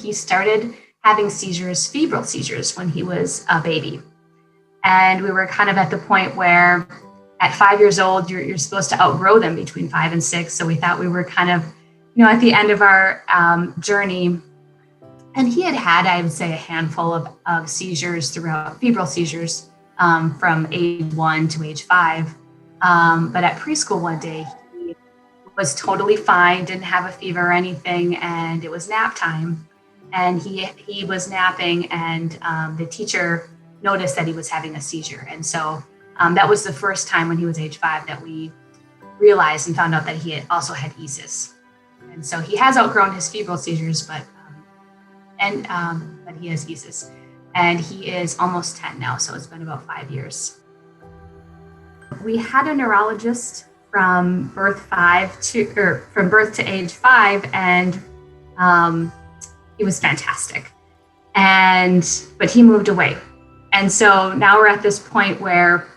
he started having seizures, febrile seizures, when he was a baby. And we were kind of at the point where at 5 years old, you're supposed to outgrow them between 5 and 6. So we thought we were kind of, at the end of our journey. And he had, I would say, a handful of seizures throughout, febrile seizures from age 1 to age 5. But at preschool one day, he was totally fine, didn't have a fever or anything, and it was nap time. And he was napping, and the teacher noticed that he was having a seizure. And so that was the first time when he was age 5 that we realized and found out that he had also had ESES. And so he has outgrown his febrile seizures, but he has ESES. And he is almost 10 now, so it's been about 5 years. We had a neurologist from birth to age 5, and he was fantastic. But he moved away. And so now we're at this point where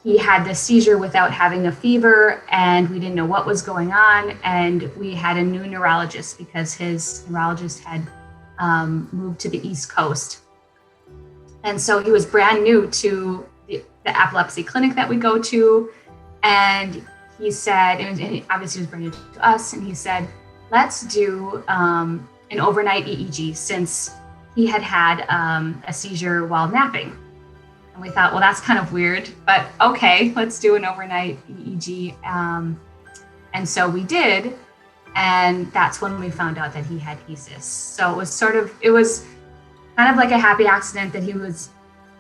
he had the seizure without having a fever, and we didn't know what was going on. And we had a new neurologist because his neurologist had moved to the East Coast. And so he was brand new to the epilepsy clinic that we go to. And he said, and obviously he was brand new to us, and he said, let's do an overnight EEG, since he had a seizure while napping. And we thought, well, that's kind of weird, but okay, let's do an overnight EEG. And so we did, and that's when we found out that he had ESES. So it was kind of like a happy accident that he was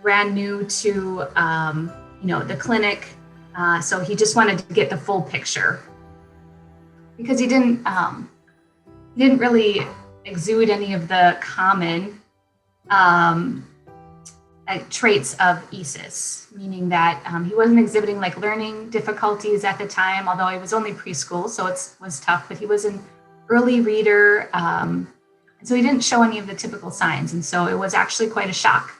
brand new to, the clinic. So he just wanted to get the full picture, because he didn't really exude any of the common traits of ESES, meaning that he wasn't exhibiting like learning difficulties at the time, although he was only preschool, so it was tough, but he was an early reader. And so he didn't show any of the typical signs. And so it was actually quite a shock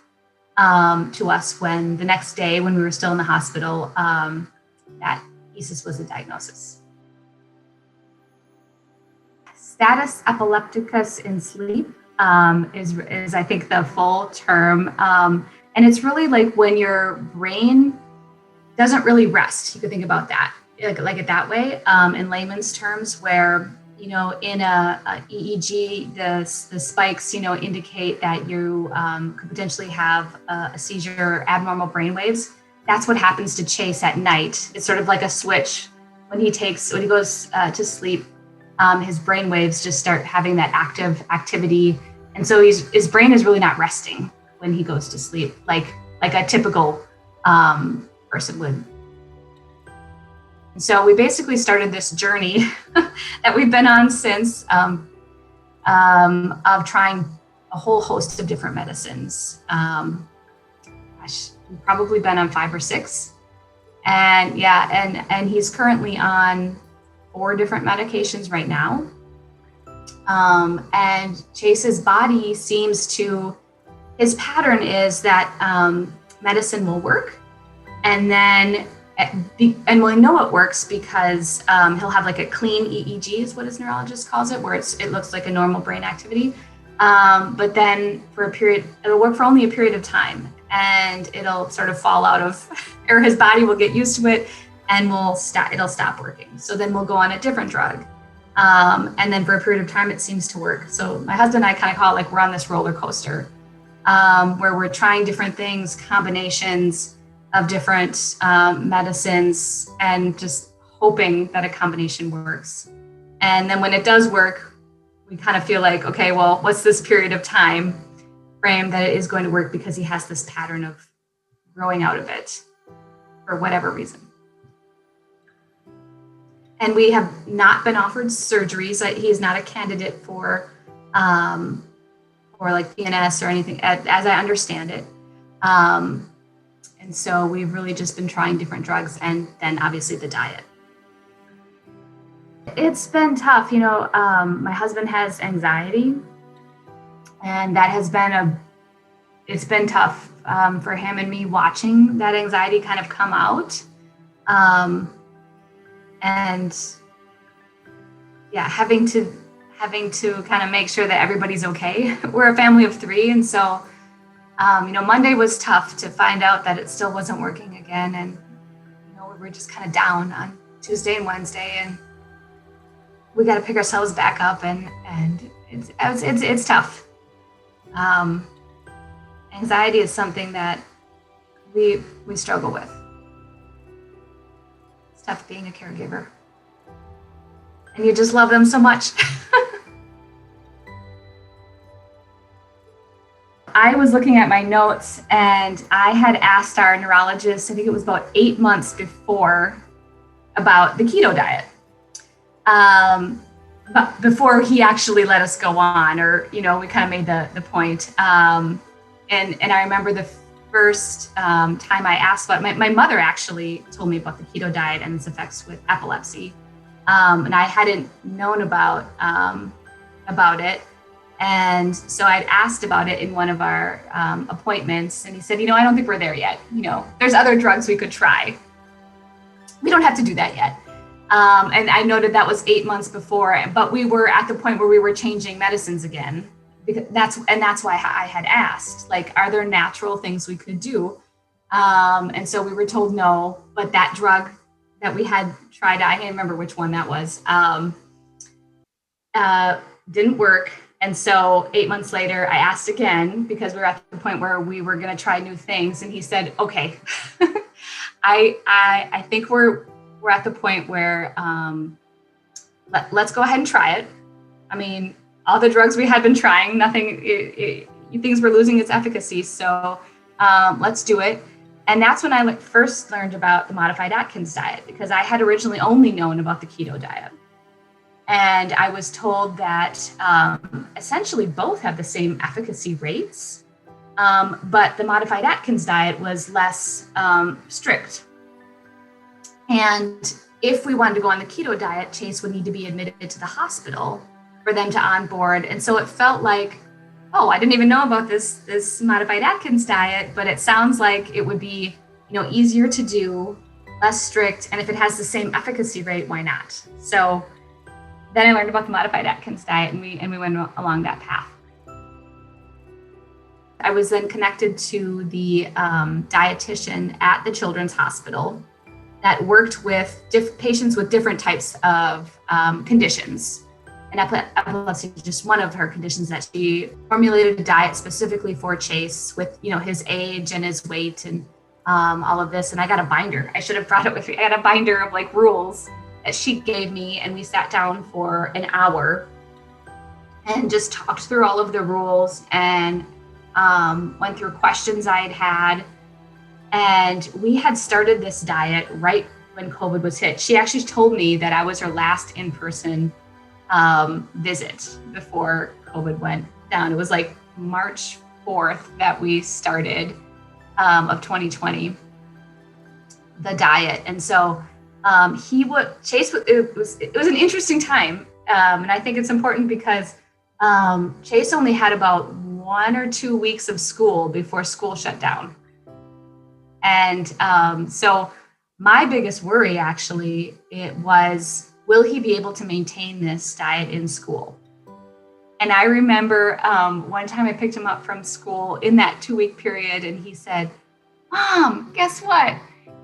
to us when the next day, when we were still in the hospital, that ESES was a diagnosis. Status Epilepticus in sleep is I think the full term. And it's really like when your brain doesn't really rest. You could think about that, like it that way, in layman's terms, where, in a EEG, the spikes, indicate that you could potentially have a seizure or abnormal brain waves. That's what happens to Chase at night. It's sort of like a switch. When he goes to sleep, his brain waves just start having that activity. And so his brain is really not resting when he goes to sleep, like a typical person would. And so we basically started this journey that we've been on since, of trying a whole host of different medicines. We've probably been on 5 or 6. And he's currently on 4 different medications right now. And Chase's body his pattern is that medicine will work, and then we'll know it works because he'll have like a clean EEG, is what his neurologist calls it, where it looks like a normal brain activity. But then it'll work for only a period of time, and it'll sort of fall out of, or his body will get used to it, and it'll stop working. So then we'll go on a different drug. And then for a period of time, it seems to work. So my husband and I kind of call it like we're on this roller coaster, where we're trying different things, combinations of different medicines, and just hoping that a combination works. And then when it does work, we kind of feel like, okay, well, what's this period of time frame that it is going to work, because he has this pattern of growing out of it for whatever reason. And we have not been offered surgeries. He is not a candidate for like PNS or anything, as I understand it. And so we've really just been trying different drugs, and then obviously the diet. It's been tough. My husband has anxiety, and that has it's been tough for him and me, watching that anxiety kind of come out. And having to having to kind of make sure that everybody's okay. We're a family of 3. And so, Monday was tough to find out that it still wasn't working again. And, we were just kind of down on Tuesday and Wednesday, and we got to pick ourselves back up, and it's tough. Anxiety is something that we struggle with. It's tough being a caregiver, and you just love them so much. I was looking at my notes, and I had asked our neurologist, I think it was about 8 months before, about the keto diet. But before he actually let us go on, or, we kind of made the point. And I remember the first time I asked about it, my mother actually told me about the keto diet and its effects with epilepsy. And I hadn't known about it. And so I'd asked about it in one of our appointments, and he said, I don't think we're there yet. There's other drugs we could try. We don't have to do that yet. And I noted that was 8 months before, but we were at the point where we were changing medicines again. Because that's why I had asked, like, are there natural things we could do? And so we were told no, but that drug that we had tried, I can't remember which one that was, didn't work. And so 8 months later, I asked again, because we were at the point where we were going to try new things. And he said, okay, I think we're at the point where let's go ahead and try it. I mean, all the drugs we had been trying, things were losing its efficacy. So let's do it. And that's when I first learned about the Modified Atkins Diet, because I had originally only known about the keto diet. And I was told that essentially both have the same efficacy rates, but the Modified Atkins Diet was less strict. And if we wanted to go on the keto diet, Chase would need to be admitted to the hospital for them to onboard. And so it felt like, I didn't even know about this Modified Atkins Diet, but it sounds like it would be, easier to do, less strict. And if it has the same efficacy rate, why not? So then I learned about the Modified Atkins Diet, and we went along that path. I was then connected to the dietitian at the Children's Hospital that worked with patients with different types of conditions. And epilepsy is just one of her conditions, that she formulated a diet specifically for Chase with, his age and his weight and all of this. And I got a binder. I should have brought it with me. I got a binder of rules that she gave me, and we sat down for an hour and just talked through all of the rules and went through questions I had. And we had started this diet right when COVID was hit. She actually told me that I was her last in-person visit before COVID went down. It was March 4th that we started of 2020, the diet. And so it was an interesting time. And I think it's important because Chase only had about 1 or 2 weeks of school before school shut down. And so my biggest worry, actually, it was, will he be able to maintain this diet in school? And I remember one time I picked him up from school in that 2-week period, and he said, "Mom, guess what?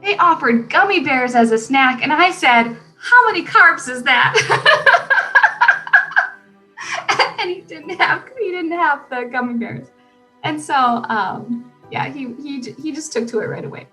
They offered gummy bears as a snack." And I said, "How many carbs is that?" And he didn't have the gummy bears. And so, he just took to it right away.